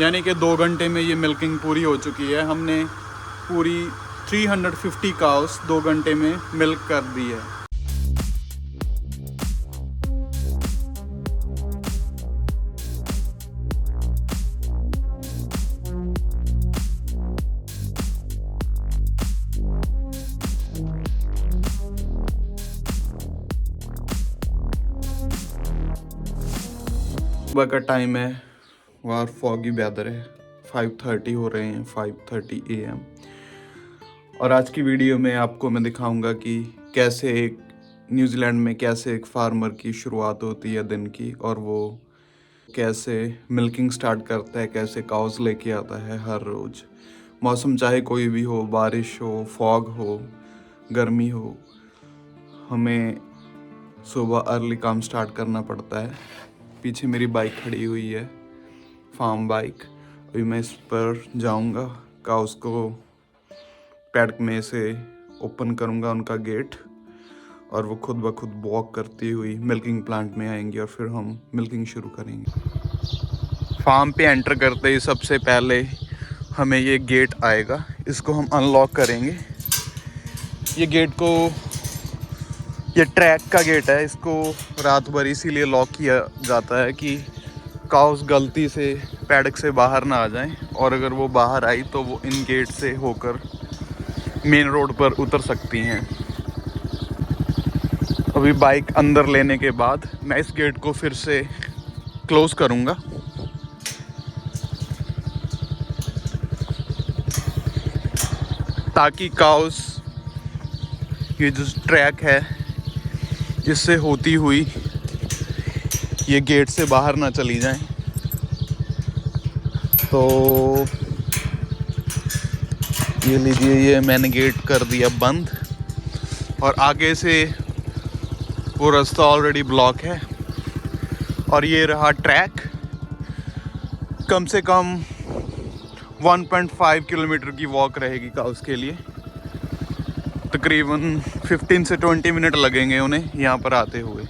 यानी कि 2 घंटे में ये मिल्किंग पूरी हो चुकी है। हमने पूरी 350 काउस 2 घंटे में मिल्क कर दी है। सुबह का टाइम है, बाहर फॉगी वेदर है, 5:30 हो रहे हैं, 5:30 AM। और आज की वीडियो में आपको मैं दिखाऊंगा कि कैसे एक न्यूजीलैंड में कैसे एक फार्मर की शुरुआत होती है दिन की, और वो कैसे मिल्किंग स्टार्ट करता है, कैसे काउस लेके आता है हर रोज़। मौसम चाहे कोई भी हो, बारिश हो, फॉग हो, गर्मी हो, हमें सुबह अर्ली काम स्टार्ट करना पड़ता है। पीछे मेरी बाइक खड़ी हुई है, फार्म बाइक। अभी मैं इस पर जाऊंगा, काउस को पैडक में से ओपन करूंगा उनका गेट, और वो खुद ब खुद वॉक करती हुई मिल्किंग प्लांट में आएंगी और फिर हम मिल्किंग शुरू करेंगे। फार्म पे एंटर करते ही सबसे पहले हमें ये गेट आएगा, इसको हम अनलॉक करेंगे। ये गेट को, ये ट्रैक का गेट है, इसको रात भर इसीलिए लॉक किया जाता है कि काउस गलती से पैडक से बाहर ना आ जाएं, और अगर वो बाहर आई तो वो इन गेट से होकर मेन रोड पर उतर सकती हैं। अभी बाइक अंदर लेने के बाद मैं इस गेट को फिर से क्लोज करूंगा, ताकि काउस ये जो ट्रैक है इससे होती हुई ये गेट से बाहर ना चली जाएं। तो ये लीजिए, ये मैंने गेट कर दिया बंद, और आगे से वो रास्ता ऑलरेडी ब्लॉक है। और ये रहा ट्रैक, कम से कम 1.5 किलोमीटर की वॉक रहेगी काउस के लिए। तकरीबन 15 से 20 मिनट लगेंगे उन्हें यहाँ पर आते हुए।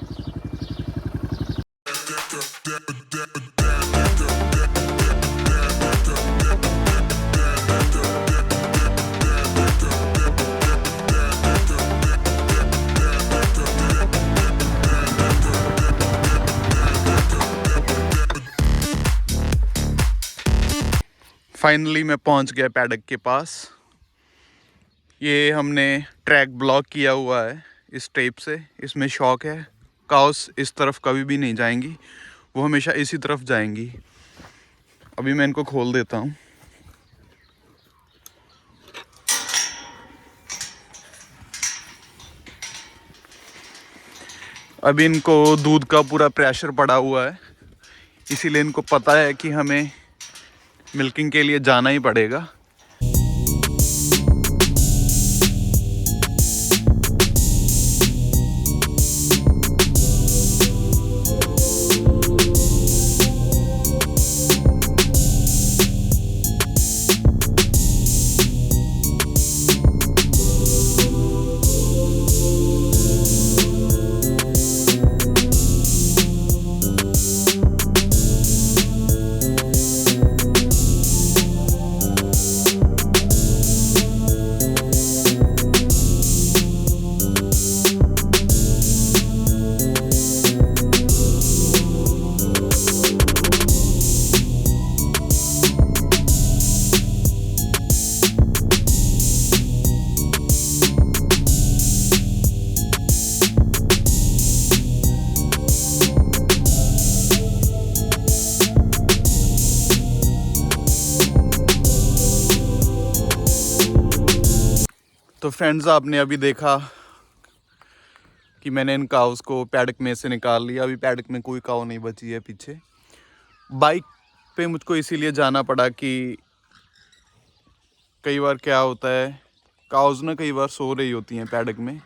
फाइनली मैं पहुंच गया पैडक के पास। ये हमने ट्रैक ब्लॉक किया हुआ है इस टेप से, इसमें शॉक है। काउस इस तरफ कभी भी नहीं जाएंगी, वो हमेशा इसी तरफ जाएंगी। अभी मैं इनको खोल देता हूँ। अभी इनको दूध का पूरा प्रेशर पड़ा हुआ है, इसीलिए इनको पता है कि हमें मिल्किंग के लिए जाना ही पड़ेगा। तो फ्रेंड्स, आपने अभी देखा कि मैंने इन काउस को पैडक में से निकाल लिया। अभी पैडक में कोई काऊ नहीं बची है पीछे। बाइक पे मुझको इसीलिए जाना पड़ा कि कई बार क्या होता है, काउस ना कई बार सो रही होती हैं पैडक में,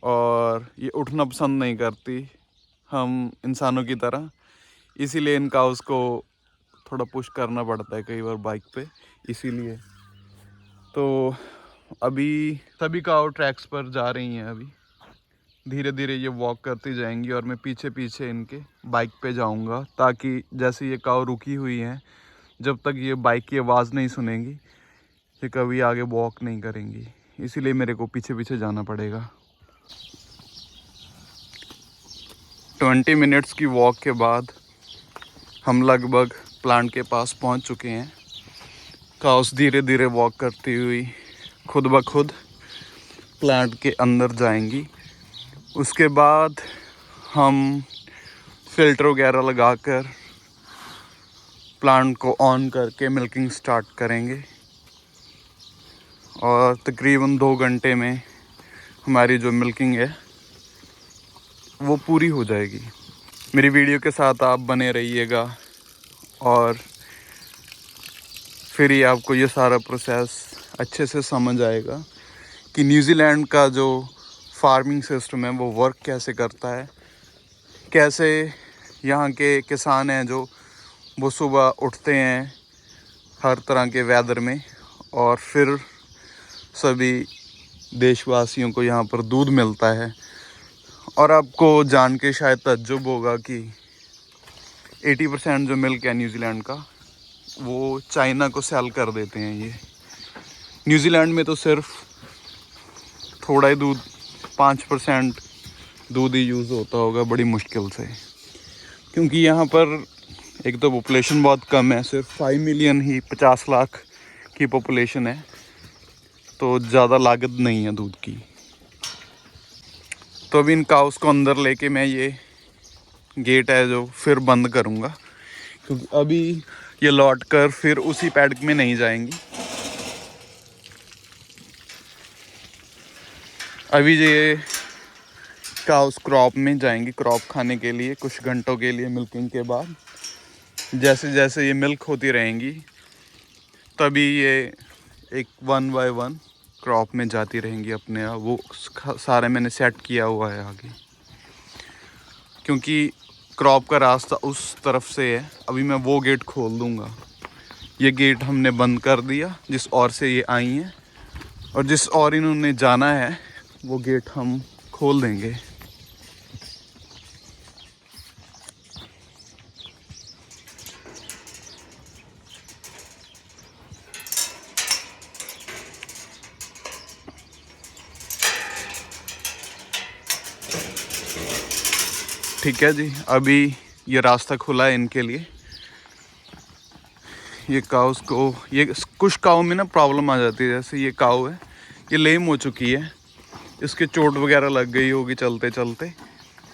और ये उठना पसंद नहीं करती हम इंसानों की तरह। इसीलिए इन काउस को थोड़ा पुश करना पड़ता है कई बार बाइक पे, इसीलिए। तो अभी सभी काऊ ट्रैक्स पर जा रही हैं। अभी धीरे धीरे ये वॉक करती जाएंगी, और मैं पीछे पीछे इनके बाइक पे जाऊंगा, ताकि जैसे ये काऊ रुकी हुई हैं जब तक ये बाइक की आवाज़ नहीं सुनेंगी ये कभी आगे वॉक नहीं करेंगी, इसीलिए मेरे को पीछे पीछे जाना पड़ेगा। 20 मिनट्स की वॉक के बाद हम लगभग प्लांट के पास पहुंच चुके हैं। काउस धीरे धीरे वॉक करती हुई खुद ब खुद प्लांट के अंदर जाएंगी। उसके बाद हम फिल्टर वगैरह लगाकर प्लांट को ऑन करके मिल्किंग स्टार्ट करेंगे और तकरीबन 2 घंटे में हमारी जो मिल्किंग है वो पूरी हो जाएगी। मेरी वीडियो के साथ आप बने रहिएगा और फिर ही आपको ये सारा प्रोसेस अच्छे से समझ आएगा कि न्यूजीलैंड का जो फार्मिंग सिस्टम है वो वर्क कैसे करता है, कैसे यहाँ के किसान हैं जो वो सुबह उठते हैं हर तरह के वेदर में और फिर सभी देशवासियों को यहाँ पर दूध मिलता है। और आपको जान के शायद तज्जुब होगा कि 80% जो मिल्क है न्यूजीलैंड का वो चाइना को सेल कर देते हैं। ये न्यूजीलैंड में तो सिर्फ थोड़ा ही दूध 5% दूध ही यूज़ होता होगा बड़ी मुश्किल से, क्योंकि यहाँ पर एक तो पॉपुलेशन बहुत कम है, सिर्फ 5 मिलियन ही 50 लाख की पॉपुलेशन है, तो ज़्यादा लागत नहीं है दूध की। तो अभी इन काउस को अंदर लेके मैं ये गेट है जो फिर बंद करूँगा, क्योंकि अभी ये लौट कर फिर उसी पैडक में नहीं जाएंगी। अभी ये काउस क्रॉप में जाएंगी क्रॉप खाने के लिए कुछ घंटों के लिए मिल्किंग के बाद। जैसे जैसे ये मिल्क होती रहेंगी तभी ये एक 1 बाय 1 क्रॉप में जाती रहेंगी अपने आप। वो सारे मैंने सेट किया हुआ है आगे, क्योंकि क्रॉप का रास्ता उस तरफ से है। अभी मैं वो गेट खोल दूँगा। ये गेट हमने बंद कर दिया जिस ओर से ये आई हैं, और जिस ओर इन्होंने जाना है वो गेट हम खोल देंगे। ठीक है जी, अभी ये रास्ता खुला है इनके लिए। ये काउस को, ये कुछ काऊ में ना प्रॉब्लम आ जाती है। जैसे ये काऊ है ये लेम हो चुकी है, इसके चोट वगैरह लग गई होगी चलते चलते,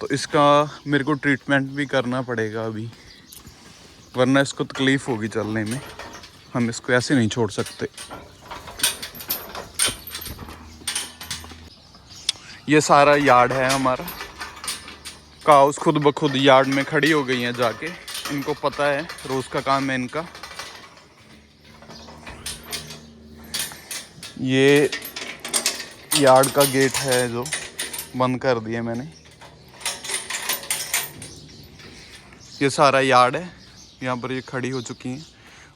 तो इसका मेरे को ट्रीटमेंट भी करना पड़ेगा अभी, वरना इसको तकलीफ़ होगी चलने में। हम इसको ऐसे नहीं छोड़ सकते। ये सारा यार्ड है हमारा। काउस खुद ब खुद यार्ड में खड़ी हो गई हैं जाके, इनको पता है रोज़ का काम है इनका। ये यार्ड का गेट है जो बंद कर दिया मैंने। ये सारा यार्ड है, यहाँ पर ये खड़ी हो चुकी हैं।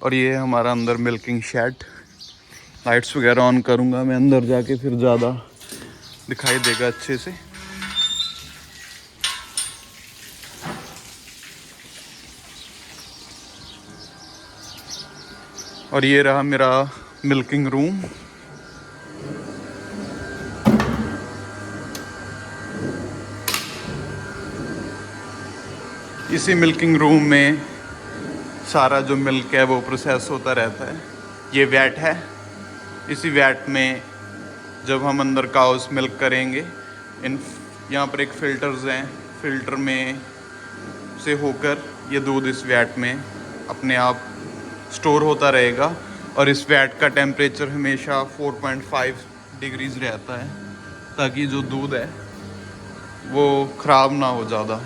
और ये हमारा अंदर मिल्किंग शेड। लाइट्स वगैरह ऑन करूँगा मैं अंदर जाके, फिर ज़्यादा दिखाई देगा अच्छे से। और ये रहा मेरा मिल्किंग रूम। इसी मिल्किंग रूम में सारा जो मिल्क है वो प्रोसेस होता रहता है। ये वैट है, इसी वैट में जब हम अंदर काउस मिल्क करेंगे, यहाँ पर एक फ़िल्टर्स हैं, फ़िल्टर में से होकर ये दूध इस वैट में अपने आप स्टोर होता रहेगा। और इस वैट का टेम्परेचर हमेशा 4.5 डिग्रीज़ रहता है, ताकि जो दूध है वो ख़राब ना हो ज़्यादा।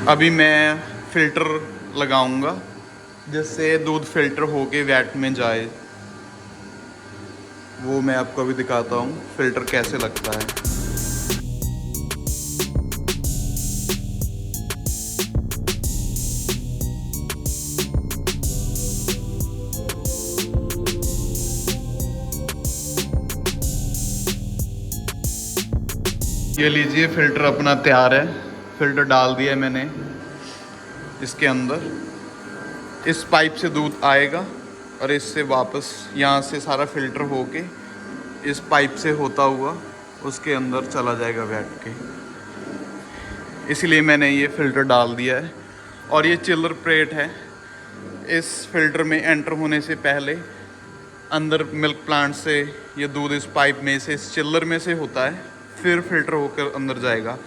अभी मैं फ़िल्टर लगाऊंगा जिससे दूध फ़िल्टर होके वैट में जाए, वो मैं आपको अभी दिखाता हूँ फ़िल्टर कैसे लगता है। ये लीजिए फ़िल्टर अपना तैयार है। फ़िल्टर डाल दिया मैंने इसके अंदर इस पाइप से दूध आएगा और इससे वापस यहाँ से सारा फिल्टर होके इस पाइप से होता हुआ उसके अंदर चला जाएगा बैठ के। इसलिए मैंने ये फ़िल्टर डाल दिया है। और ये चिलर प्लेट है, इस फिल्टर में एंटर होने से पहले अंदर मिल्क प्लांट से ये दूध इस पाइप में से इस चिलर में से होता है, फिर फिल्टर होकर अंदर जाएगा।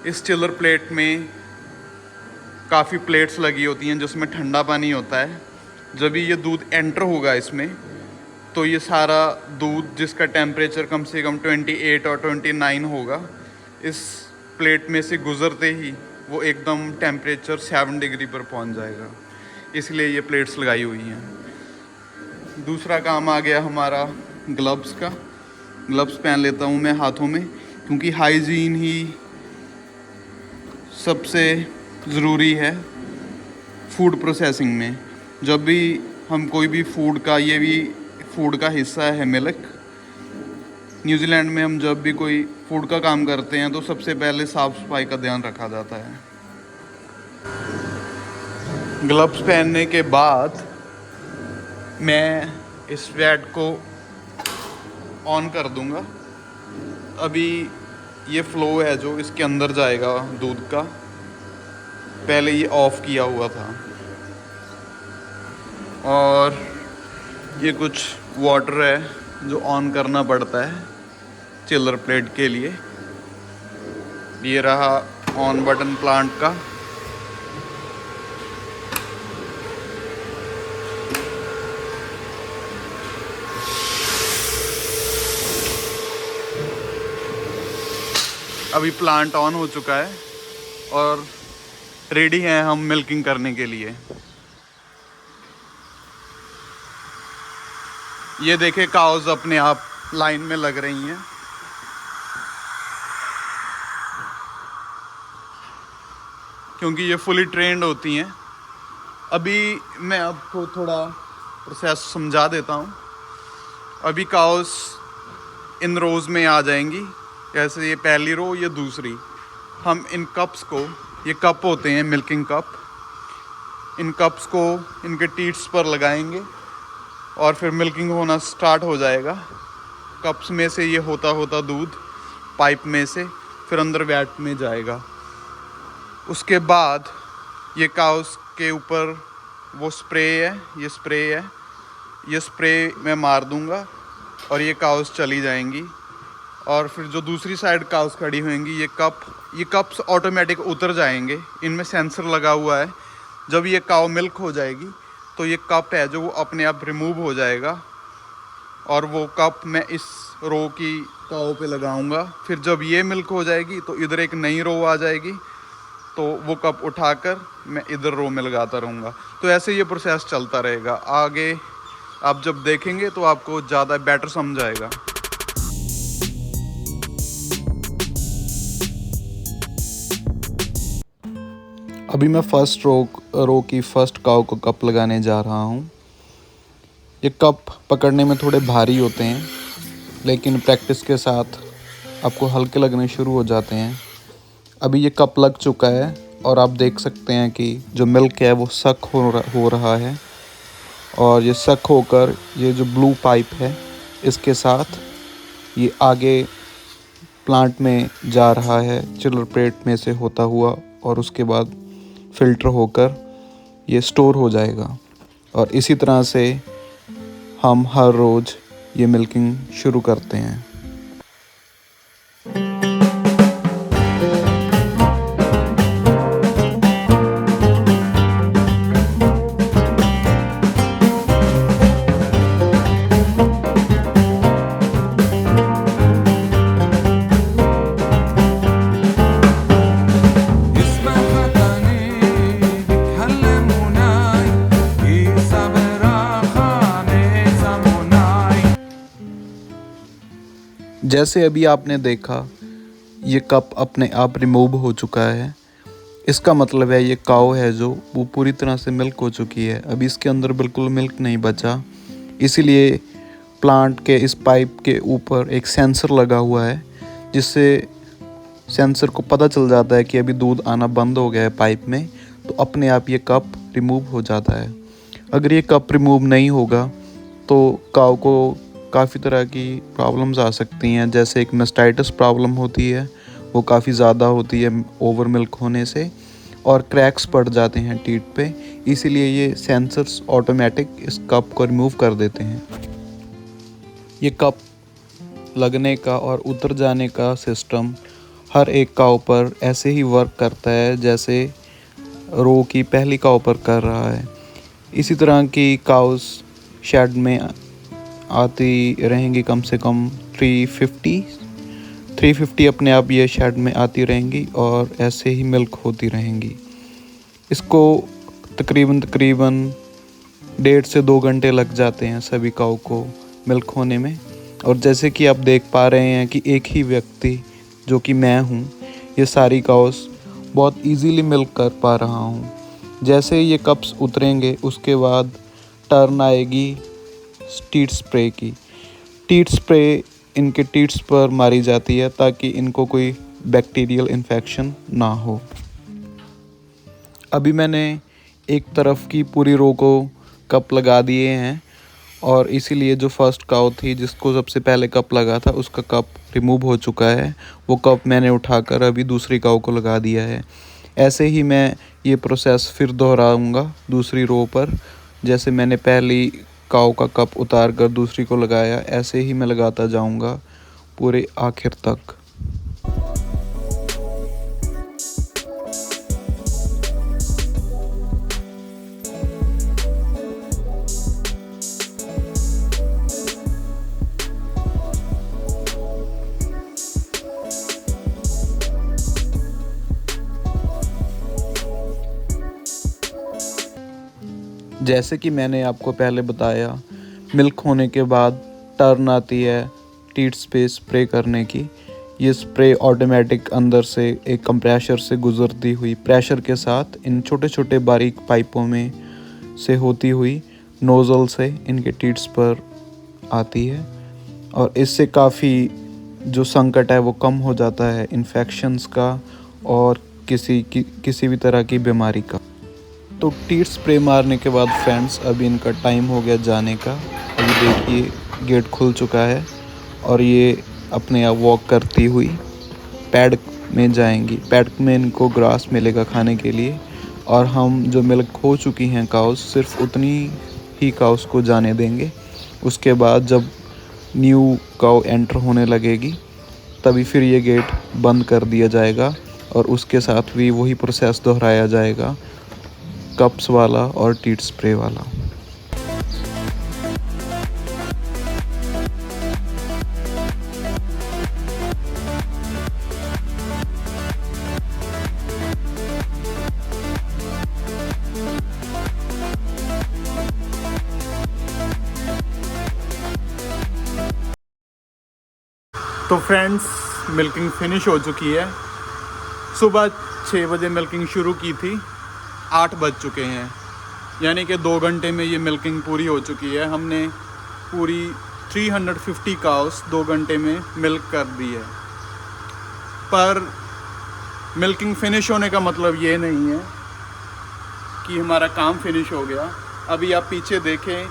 इस चिलर प्लेट में काफ़ी प्लेट्स लगी होती हैं जिसमें ठंडा पानी होता है। जब ये दूध एंटर होगा इसमें तो ये सारा दूध जिसका टेम्परेचर कम से कम 28 और 29 होगा, इस प्लेट में से गुज़रते ही वो एकदम टेम्परेचर 7 डिग्री पर पहुंच जाएगा। इसलिए ये प्लेट्स लगाई हुई हैं। दूसरा काम आ गया हमारा ग्लव्स का। ग्लव्स पहन लेता हूँ मैं हाथों में, क्योंकि हाइजीन ही सबसे ज़रूरी है फूड प्रोसेसिंग में। जब भी हम कोई भी फूड का, ये भी फूड का हिस्सा है मिल्क, न्यूजीलैंड में हम जब भी कोई फूड का काम करते हैं तो सबसे पहले साफ़ सफाई का ध्यान रखा जाता है। ग्लव्स पहनने के बाद मैं इस वैट को ऑन कर दूंगा। अभी ये फ़्लो है जो इसके अंदर जाएगा दूध का, पहले ये ऑफ़ किया हुआ था। और ये कुछ वाटर है जो ऑन करना पड़ता है चिलर प्लेट के लिए। ये रहा ऑन बटन प्लांट का। अभी प्लांट ऑन हो चुका है और रेडी हैं हम मिल्किंग करने के लिए। ये देखे काउज अपने आप लाइन में लग रही हैं। क्योंकि ये फुली ट्रेंड होती हैं। अभी मैं आपको थोड़ा प्रोसेस समझा देता हूँ। अभी काउस इन रोज़ में आ जाएंगी, जैसे ये पहली रो, ये दूसरी। हम इन कप्स को, ये कप होते हैं मिल्किंग कप, इन कप्स को इनके टीट्स पर लगाएंगे और फिर मिल्किंग होना स्टार्ट हो जाएगा। कप्स में से ये होता होता दूध पाइप में से फिर अंदर वैट में जाएगा। उसके बाद ये काउस के ऊपर वो स्प्रे है, ये स्प्रे मैं मार दूंगा और ये काउस चली जाएंगी। और फिर जो दूसरी साइड काउस खड़ी होंगी, ये कप्स ऑटोमेटिक उतर जाएंगे। इनमें सेंसर लगा हुआ है। जब ये काउ मिल्क हो जाएगी तो ये कप है जो वो अपने आप रिमूव हो जाएगा और वो कप मैं इस रो की काउ पे लगाऊंगा। फिर जब ये मिल्क हो जाएगी तो इधर एक नई रो आ जाएगी, तो वो कप उठाकर मैं इधर रो में लगाता रहूँगा। तो ऐसे ये प्रोसेस चलता रहेगा। आगे आप जब देखेंगे तो आपको ज़्यादा बेटर समझ आएगा। अभी मैं फर्स्ट रो की फर्स्ट काउ को कप लगाने जा रहा हूँ। ये कप पकड़ने में थोड़े भारी होते हैं, लेकिन प्रैक्टिस के साथ आपको हल्के लगने शुरू हो जाते हैं। अभी ये कप लग चुका है और आप देख सकते हैं कि जो मिल्क है वो सक हो रहा है। और ये सक होकर ये जो ब्लू पाइप है इसके साथ ये आगे प्लांट में जा रहा है चिलर प्लेट में से होता हुआ, और उसके बाद फ़िल्टर होकर ये स्टोर हो जाएगा। और इसी तरह से हम हर रोज़ ये मिल्किंग शुरू करते हैं। जैसे अभी आपने देखा ये कप अपने आप रिमूव हो चुका है। इसका मतलब है ये काऊ है जो वो पूरी तरह से मिल्क हो चुकी है। अभी इसके अंदर बिल्कुल मिल्क नहीं बचा। इसीलिए प्लांट के इस पाइप के ऊपर एक सेंसर लगा हुआ है, जिससे सेंसर को पता चल जाता है कि अभी दूध आना बंद हो गया है पाइप में। तो अपने आप ये कप रिमूव हो जाता है। अगर ये कप रिमूव नहीं होगा तो काऊ को काफ़ी तरह की प्रॉब्लम्स आ सकती हैं, जैसे एक मेस्टाइटिस प्रॉब्लम होती है, वो काफ़ी ज़्यादा होती है ओवर मिल्क होने से, और क्रैक्स पड़ जाते हैं टीथ पे। इसीलिए ये सेंसर्स ऑटोमेटिक इस कप को रिमूव कर देते हैं। ये कप लगने का और उतर जाने का सिस्टम हर एक काऊ पर ऐसे ही वर्क करता है जैसे रो की पहली काऊ पर कर रहा है। इसी तरह की काउस शेड में आती रहेंगी, कम से कम 350 अपने आप ये शेड में आती रहेंगी और ऐसे ही मिल्क होती रहेंगी। इसको तकरीबन 1.5 से 2 घंटे लग जाते हैं सभी काऊ को मिल्क होने में। और जैसे कि आप देख पा रहे हैं कि एक ही व्यक्ति जो कि मैं हूँ, ये सारी काउस बहुत इजीली मिल्क कर पा रहा हूँ। जैसे ये कप्स उतरेंगे उसके बाद टर्न आएगी टीथ स्प्रे की। टीथ स्प्रे इनके टीथ्स पर मारी जाती है ताकि इनको कोई बैक्टीरियल इन्फेक्शन ना हो। अभी मैंने एक तरफ की पूरी रो को कप लगा दिए हैं और इसीलिए जो फर्स्ट काऊ थी जिसको सबसे पहले कप लगा था उसका कप रिमूव हो चुका है। वो कप मैंने उठाकर अभी दूसरी काऊ को लगा दिया है। ऐसे ही मैं ये प्रोसेस फिर दोहराऊंगा दूसरी रो पर। जैसे मैंने पहली काऊ का कप उतार कर दूसरी को लगाया, ऐसे ही मैं लगाता जाऊंगा पूरे आखिर तक। जैसे कि मैंने आपको पहले बताया, मिल्क होने के बाद टर्न आती है टीथ पे स्प्रे करने की। ये स्प्रे ऑटोमेटिक अंदर से एक कंप्रेशर से गुजरती हुई प्रेशर के साथ इन छोटे छोटे बारीक पाइपों में से होती हुई नोज़ल से इनके टीथ्स पर आती है और इससे काफ़ी जो संकट है वो कम हो जाता है इन्फेक्शंस का और किसी भी तरह की बीमारी का। तो टीथ स्प्रे मारने के बाद फ्रेंड्स अभी इनका टाइम हो गया जाने का। अभी देखिए गेट खुल चुका है और ये अपने आप वॉक करती हुई पैड में जाएंगी। पैड में इनको ग्रास मिलेगा खाने के लिए और हम जो मिल्क हो चुकी हैं काउस सिर्फ उतनी ही काउस को जाने देंगे। उसके बाद जब न्यू काउ एंटर होने लगेगी तभी फिर ये गेट बंद कर दिया जाएगा और उसके साथ भी वही प्रोसेस दोहराया जाएगा, कप्स वाला और टीथ स्प्रे वाला। तो फ्रेंड्स मिल्किंग फिनिश हो चुकी है। सुबह 6 बजे मिल्किंग शुरू की थी, 8 बज चुके हैं, यानी कि 2 घंटे में ये मिल्किंग पूरी हो चुकी है। हमने पूरी 350 काउस 2 घंटे में मिल्क कर दी है। पर मिल्किंग फिनिश होने का मतलब ये नहीं है कि हमारा काम फिनिश हो गया। अभी आप पीछे देखें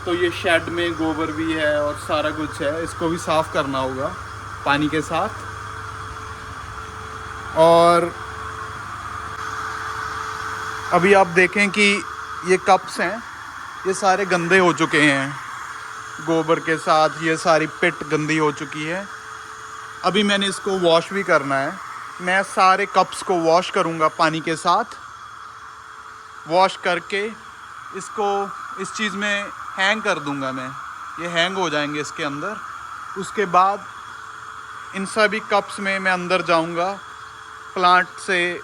तो ये शेड में गोबर भी है और सारा कुछ है, इसको भी साफ़ करना होगा पानी के साथ। और अभी आप देखें कि ये कप्स हैं, ये सारे गंदे हो चुके हैं गोबर के साथ, ये सारी पिट गंदी हो चुकी है। अभी मैंने इसको वॉश भी करना है। मैं सारे कप्स को वॉश करूँगा पानी के साथ। वॉश करके इसको इस चीज़ में हैंग कर दूँगा मैं, ये हैंग हो जाएंगे इसके अंदर। उसके बाद इन सभी कप्स में मैं अंदर जाऊँगा, प्लांट से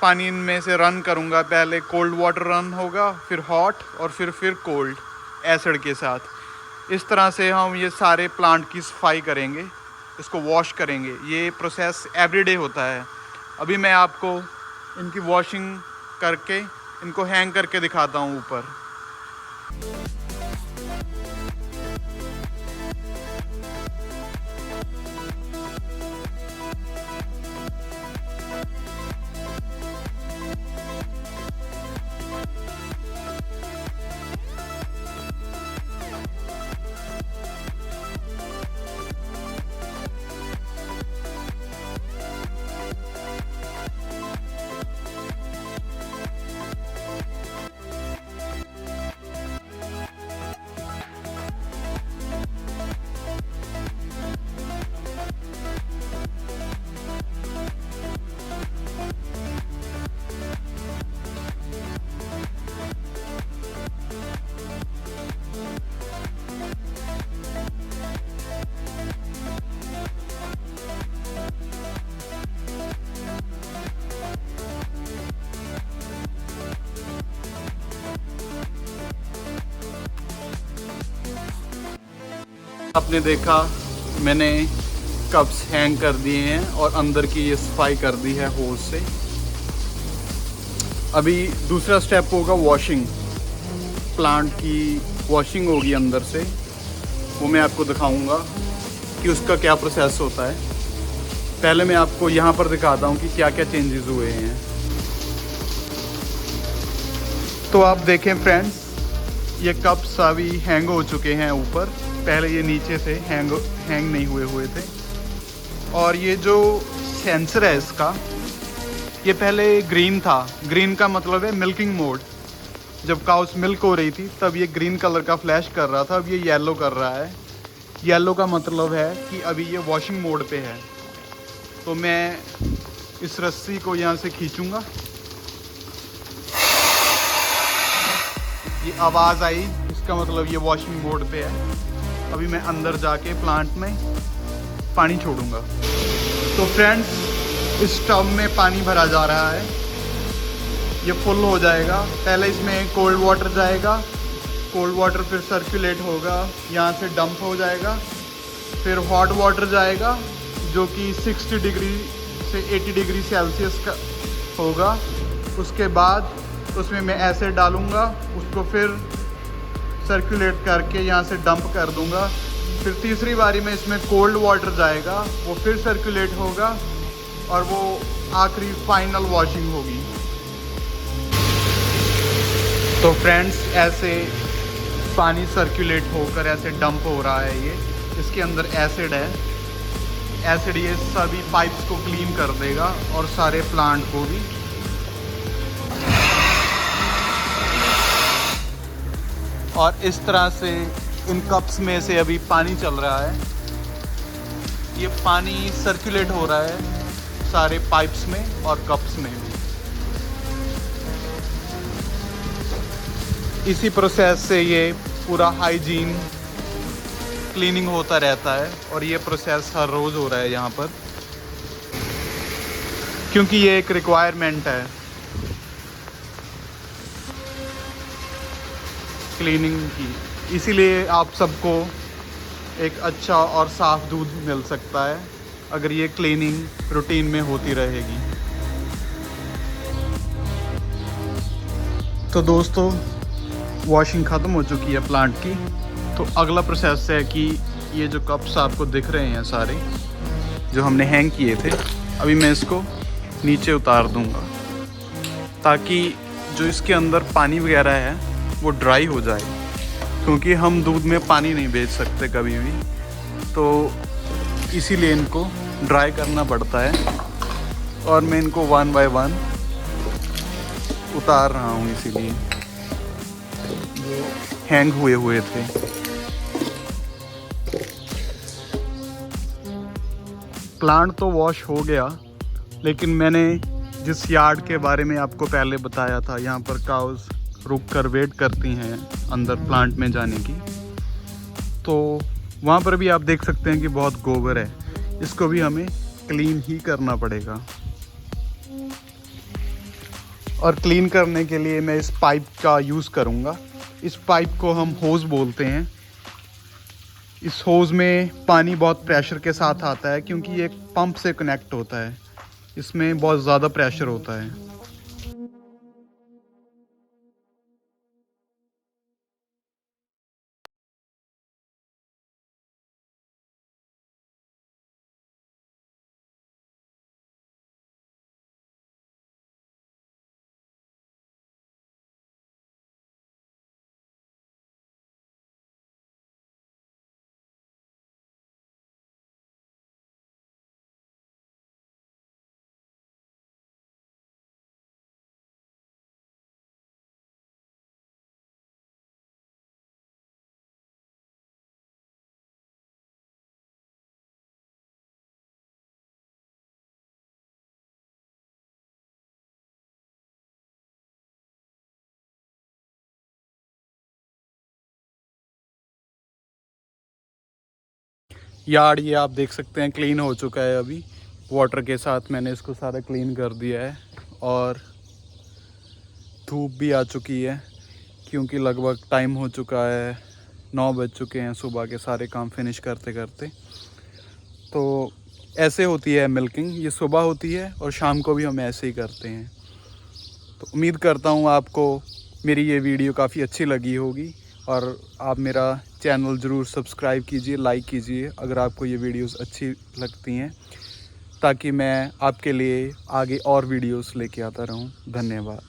पानी इनमें से रन करूँगा। पहले कोल्ड वाटर रन होगा, फिर हॉट और फिर कोल्ड एसिड के साथ। इस तरह से हम ये सारे प्लांट की सफाई करेंगे, इसको वॉश करेंगे। ये प्रोसेस एवरीडे होता है। अभी मैं आपको इनकी वॉशिंग करके इनको हैंग करके दिखाता हूँ ऊपर। आपने देखा मैंने कप्स हैंग कर दिए हैं और अंदर की ये सफाई कर दी है होज से। अभी दूसरा स्टेप होगा वॉशिंग। प्लांट की वॉशिंग होगी अंदर से, वो मैं आपको दिखाऊंगा कि उसका क्या प्रोसेस होता है। पहले मैं आपको यहाँ पर दिखाता हूँ कि क्या क्या चेंजेस हुए हैं। तो आप देखें फ्रेंड्स, ये कप्स अभी हैंग हो चुके हैं ऊपर। पहले ये नीचे से हैंग नहीं हुए थे। और ये जो सेंसर है इसका, ये पहले ग्रीन था। ग्रीन का मतलब है मिल्किंग मोड। जब काउस मिल्क हो रही थी तब ये ग्रीन कलर का फ्लैश कर रहा था, अब ये येलो कर रहा है। येलो का मतलब है कि अभी ये वॉशिंग मोड पे है। तो मैं इस रस्सी को यहाँ से खींचूँगा, ये आवाज़ आई, इसका मतलब ये वॉशिंग मोड पे है। अभी मैं अंदर जाके प्लांट में पानी छोड़ूंगा। तो फ्रेंड्स, इस टब में पानी भरा जा रहा है, ये फुल हो जाएगा। पहले इसमें कोल्ड वाटर जाएगा, कोल्ड वाटर फिर सर्कुलेट होगा, यहाँ से डंप हो जाएगा। फिर हॉट वाटर जाएगा जो कि 60 डिग्री से 80 डिग्री सेल्सियस का होगा। उसके बाद उसमें मैं एसिड डालूँगा, उसको फिर सर्कुलेट करके यहाँ से डंप कर दूँगा। फिर तीसरी बारी में इसमें कोल्ड वाटर जाएगा, वो फिर सर्कुलेट होगा और वो आखिरी फाइनल वॉशिंग होगी। तो फ्रेंड्स, ऐसे पानी सर्कुलेट होकर ऐसे डंप हो रहा है। ये इसके अंदर एसिड है। एसिड ये सभी पाइप्स को क्लीन कर देगा और सारे प्लांट को भी। और इस तरह से इन कप्स में से अभी पानी चल रहा है। ये पानी सर्कुलेट हो रहा है सारे पाइप्स में और कप्स में भी। इसी प्रोसेस से ये पूरा हाइजीन क्लीनिंग होता रहता है और ये प्रोसेस हर रोज़ हो रहा है यहाँ पर, क्योंकि ये एक रिक्वायरमेंट है क्लीनिंग की। इसीलिए आप सबको एक अच्छा और साफ़ दूध मिल सकता है अगर ये क्लीनिंग रूटीन में होती रहेगी। तो दोस्तों, वॉशिंग ख़त्म हो चुकी है प्लांट की। तो अगला प्रोसेस है कि ये जो कप्स आपको दिख रहे हैं सारे जो हमने हैंग किए थे, अभी मैं इसको नीचे उतार दूंगा ताकि जो इसके अंदर पानी वगैरह है वो ड्राई हो जाए, क्योंकि हम दूध में पानी नहीं भेज सकते कभी भी। तो इसीलिए इनको ड्राई करना पड़ता है और मैं इनको 1 बाय 1 उतार रहा हूँ, इसीलिए जो हैंग हुए थे। प्लांट तो वॉश हो गया, लेकिन मैंने जिस यार्ड के बारे में आपको पहले बताया था, यहाँ पर काउस रुक कर वेट करती हैं अंदर प्लांट में जाने की, तो वहाँ पर भी आप देख सकते हैं कि बहुत गोबर है। इसको भी हमें क्लीन ही करना पड़ेगा। और क्लीन करने के लिए मैं इस पाइप का यूज़ करूँगा। इस पाइप को हम होज़ बोलते हैं। इस होज़ में पानी बहुत प्रेशर के साथ आता है, क्योंकि ये एक पंप से कनेक्ट होता है। इसमें बहुत ज़्यादा प्रेशर होता है। यार्ड ये आप देख सकते हैं क्लीन हो चुका है। अभी वाटर के साथ मैंने इसको सारा क्लीन कर दिया है और धूप भी आ चुकी है, क्योंकि लगभग टाइम हो चुका है 9 बज चुके हैं सुबह के, सारे काम फिनिश करते करते। तो ऐसे होती है मिल्किंग, ये सुबह होती है और शाम को भी हम ऐसे ही करते हैं। तो उम्मीद करता हूँ आपको मेरी ये वीडियो काफ़ी अच्छी लगी होगी और आप मेरा चैनल ज़रूर सब्सक्राइब कीजिए, लाइक कीजिए अगर आपको ये वीडियोस अच्छी लगती हैं, ताकि मैं आपके लिए आगे और वीडियोस लेके आता रहूं। धन्यवाद।